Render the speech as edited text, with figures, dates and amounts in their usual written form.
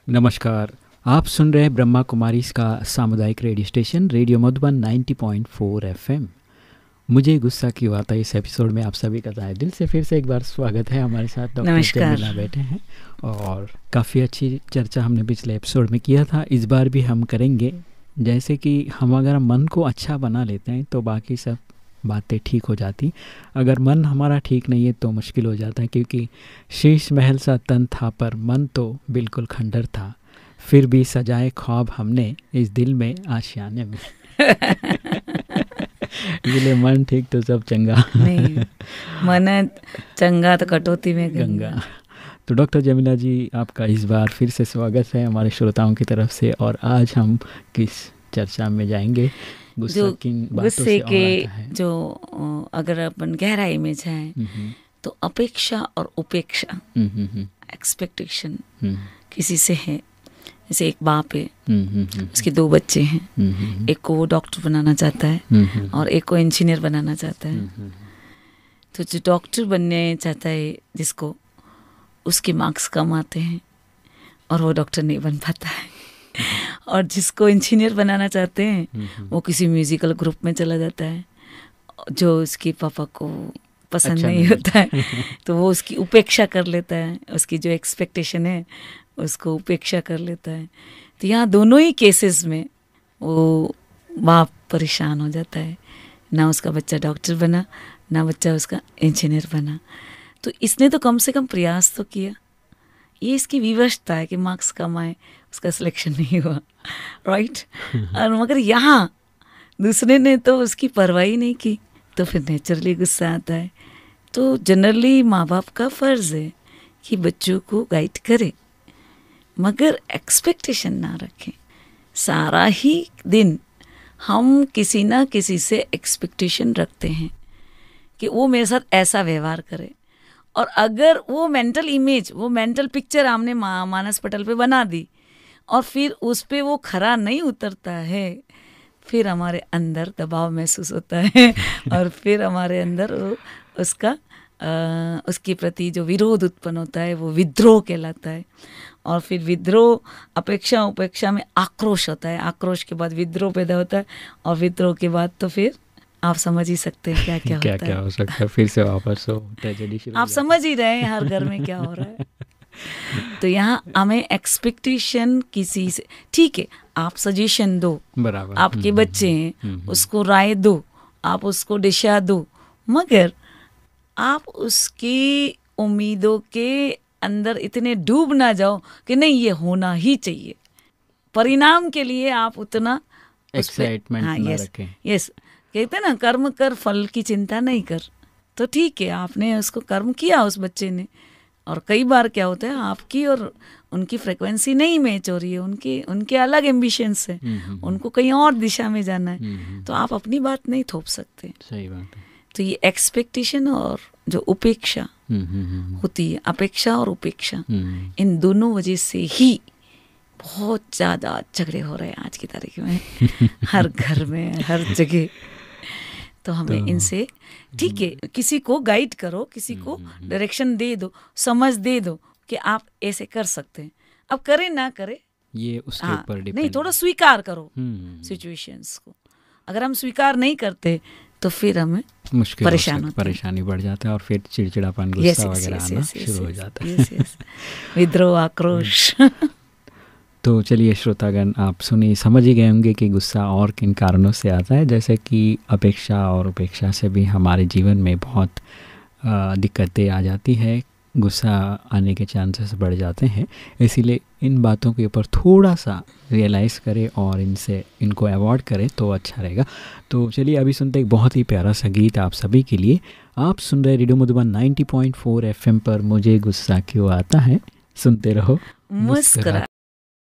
नमस्कार, आप सुन रहे हैं ब्रह्मा कुमारी का सामुदायिक radio station radio Madhuban 90.4 FM। मुझे गुस्सा क्यों आता है इस एपिसोड में आप सभी का तहे दिल से फिर से एक बार स्वागत है। हमारे साथ डॉक्टर जमीला बैठे हैं और काफ़ी अच्छी चर्चा हमने पिछले एपिसोड में किया था, इस बार भी हम करेंगे। जैसे कि हम अगर मन को अच्छा बना लेते हैं तो बाकी सब बातें ठीक हो जाती, अगर मन हमारा ठीक नहीं है तो मुश्किल हो जाता है, क्योंकि शीश महल सा तन था पर मन तो बिल्कुल खंडर था, फिर भी सजाए ख्वाब हमने इस दिल में आशियाने में। इसलिए मन ठीक तो सब चंगा नहीं, मन चंगा तो कटौती में गंगा। तो डॉक्टर जमीला जी, आपका इस बार फिर से स्वागत है हमारे श्रोताओं की तरफ से। और आज हम किस चर्चा में जाएंगे? गुस्से के जो अगर अपन गहराई में जाए तो अपेक्षा और उपेक्षा, एक्सपेक्टेशन किसी से है। जैसे एक बाप है, उसके 2 बच्चे हैं, एक को वो डॉक्टर बनाना चाहता है और एक को इंजीनियर बनाना चाहता है। तो जो डॉक्टर बनने चाहता है जिसको, उसके मार्क्स कम आते हैं और वो डॉक्टर नहीं बन पाता है। और जिसको इंजीनियर बनाना चाहते हैं वो किसी म्यूजिकल ग्रुप में चला जाता है जो उसके पापा को पसंद नहीं होता है। तो वो उसकी उपेक्षा कर लेता है, उसकी जो एक्सपेक्टेशन है उसको उपेक्षा कर लेता है। तो यहाँ दोनों ही केसेस में वो बाप परेशान हो जाता है, ना उसका बच्चा डॉक्टर बना ना बच्चा उसका इंजीनियर बना। तो इसने तो कम से कम प्रयास तो किया, ये इसकी विवशता है कि मार्क्स कम आए, उसका सिलेक्शन नहीं हुआ, राइट। और मगर यहाँ दूसरे ने तो उसकी परवाह ही नहीं की, तो फिर नेचुरली गुस्सा आता है। तो जनरली माँ बाप का फ़र्ज़ है कि बच्चों को गाइड करे, मगर एक्सपेक्टेशन ना रखें। सारा ही दिन हम किसी ना किसी से एक्सपेक्टेशन रखते हैं कि वो मेरे साथ ऐसा व्यवहार करे, और अगर वो मेंटल इमेज, वो मेंटल पिक्चर हमने मानस पटल पे बना दी और फिर उस पे वो खरा नहीं उतरता है, फिर हमारे अंदर दबाव महसूस होता है और फिर हमारे अंदर उसके प्रति जो विरोध उत्पन्न होता है वो विद्रोह कहलाता है। और फिर विद्रोह, अपेक्षा उपेक्षा में आक्रोश होता है, आक्रोश के बाद विद्रोह पैदा होता है, और विद्रोह के बाद तो फिर आप समझ ही सकते हैं क्या क्या होता है। क्या हो सकता है, फिर से वापस हो ट्रेजेडी शुरू। आप समझ ही रहे हैं हर घर में क्या हो रहा है। तो यहाँ हमें एक्सपेक्टेशन किसी से, ठीक है आप सजेशन दो, बराबर, आपके बच्चे हैं उसको राय दो, आप उसको दिशा दो, मगर आप उसकी उम्मीदों के अंदर इतने डूब ना जाओ कि नहीं ये होना ही चाहिए। परिणाम के लिए आप उतना एक्साइटमेंट ना रखें। यस, कहते हैं ना, कर्म कर फल की चिंता नहीं कर। तो ठीक है, आपने उसको कर्म किया उस बच्चे ने, और कई बार क्या होता है आपकी और उनकी फ्रिक्वेंसी नहीं मैच हो रही है, उनके अलग एम्बिशंस है, उनको कहीं और दिशा में जाना है, तो आप अपनी बात नहीं थोप सकते। सही बात है। तो ये एक्सपेक्टेशन और जो उपेक्षा होती है, अपेक्षा और उपेक्षा, इन दोनों वजह से ही बहुत ज़्यादा झगड़े हो रहे हैं आज की तारीख में हर घर में, हर जगह। तो हमें इनसे, ठीक है, किसी को गाइड करो, किसी को डायरेक्शन दे दो, समझ दे दो कि आप ऐसे कर सकते हैं। अब करे ना करे ये उसके ऊपर डिपेंड नहीं, थोड़ा स्वीकार करो सिचुएशंस को। अगर हम स्वीकार नहीं करते तो फिर हमें मुश्किल परेशानी बढ़ जाता है और फिर चिड़चिड़ापन, गुस्सा वगैरह आना शुरू हो जाता है, विद्रोह, आक्रोश। तो चलिए श्रोतागण, आप सुनिए, समझ ही गए होंगे कि गुस्सा और किन कारणों से आता है। जैसे कि अपेक्षा और उपेक्षा से भी हमारे जीवन में बहुत दिक्कतें आ जाती है, गुस्सा आने के चांसेस बढ़ जाते हैं। इसीलिए इन बातों के ऊपर थोड़ा सा रियलाइज़ करें और इनको अवॉइड करें तो अच्छा रहेगा। तो चलिए अभी सुनते एक बहुत ही प्यारा सा गीत आप सभी के लिए। आप सुन रहे रेडियो मधुबन 90.4 FM पर मुझे गुस्सा क्यों आता है। सुनते रहो, मुस्कुरा।